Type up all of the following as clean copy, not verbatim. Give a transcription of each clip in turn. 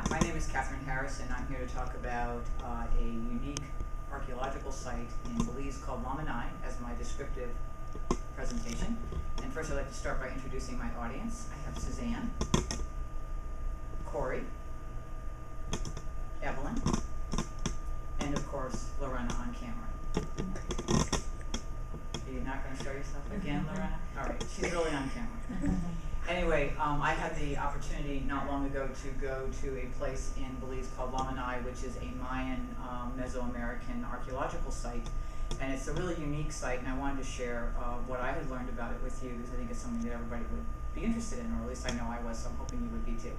My name is Catherine Harris, and I'm here to talk about a unique archaeological site in Belize called Lamanai as my descriptive presentation. And first I'd like to start by introducing my audience. I have Suzanne, Corey, Evelyn, and of course Lorena on camera. You're not going to show yourself again, Lorena? All right, she's really on camera. Anyway, I had the opportunity not long ago to go to a place in Belize called Lamanai, which is a Mayan Mesoamerican archaeological site. And it's a really unique site, and I wanted to share what I had learned about it with you, because I think it's something that everybody would be interested in, or at least I know I was, so I'm hoping you would be too.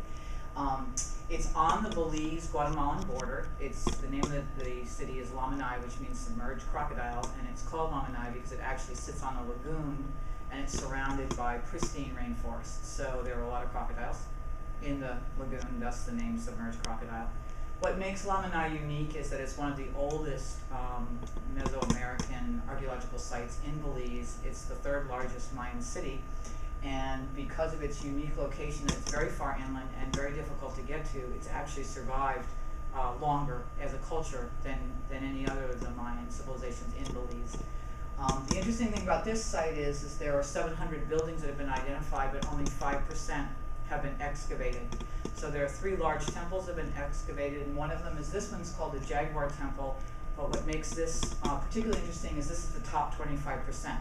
It's on the Belize-Guatemalan border. The name of the city is Lamanai, which means submerged crocodile, and it's called Lamanai because it actually sits on a lagoon, and it's surrounded by pristine rainforest. So there are a lot of crocodiles in the lagoon, thus the name submerged crocodile. What makes Lamanai unique is that it's one of the oldest Mesoamerican archaeological sites in Belize. It's the third largest Mayan city, and because of its unique location, it's very far inland and very difficult to get to, it's actually survived longer as a culture than any other of the Mayan civilizations in Belize. The interesting thing about this site is there are 700 buildings that have been identified, but only 5% have been excavated. So there are 3 large temples that have been excavated, and one of them is this one's called the Jaguar Temple. But what makes this particularly interesting is this is the top 25%.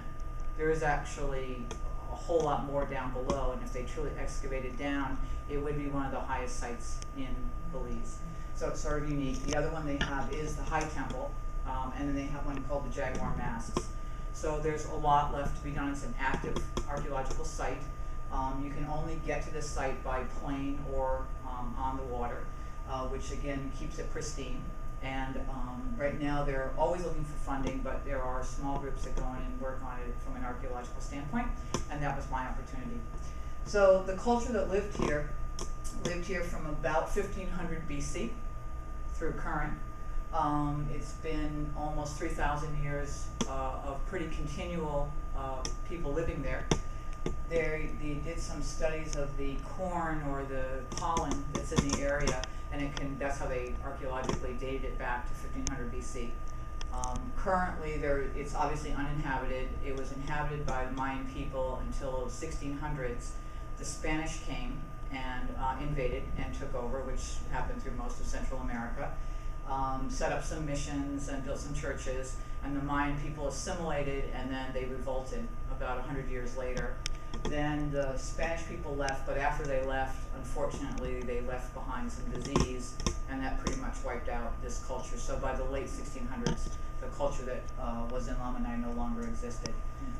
There is actually a whole lot more down below, and if they truly excavated down, it would be one of the highest sites in Belize. So it's sort of unique. The other one they have is the High Temple, and then they have one called the Jaguar Masks. So there's a lot left to be done. It's an active archaeological site. You can only get to this site by plane or on the water, which again keeps it pristine. And right now they're always looking for funding, but there are small groups that go in and work on it from an archaeological standpoint, and that was my opportunity. So the culture that lived here from about 1500 BC through current. It's been almost 3,000 years of pretty continual people living there. They did some studies of the corn or the pollen that's in the area, and that's how they archaeologically dated it back to 1500 BC. Currently, it's obviously uninhabited. It was inhabited by the Mayan people until the 1600s. The Spanish came and invaded and took over, which happened through most of Central America. Set up some missions and built some churches, and the Mayan people assimilated, and then they revolted about 100 years later. Then the Spanish people left, but after they left, unfortunately, they left behind some disease, and that pretty much wiped out this culture. So by the late 1600s, the culture that was in Lamanai no longer existed.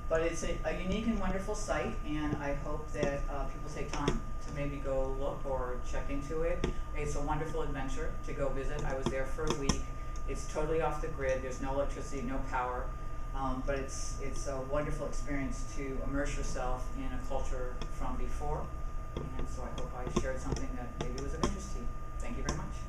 But it's a unique and wonderful site, and I hope that people take time to maybe go look or check into it. It's a wonderful adventure to go visit. I was there for a week. It's totally off the grid. There's no electricity, no power. But it's a wonderful experience to immerse yourself in a culture from before. And so I hope I shared something that maybe was of interest to you. Thank you very much.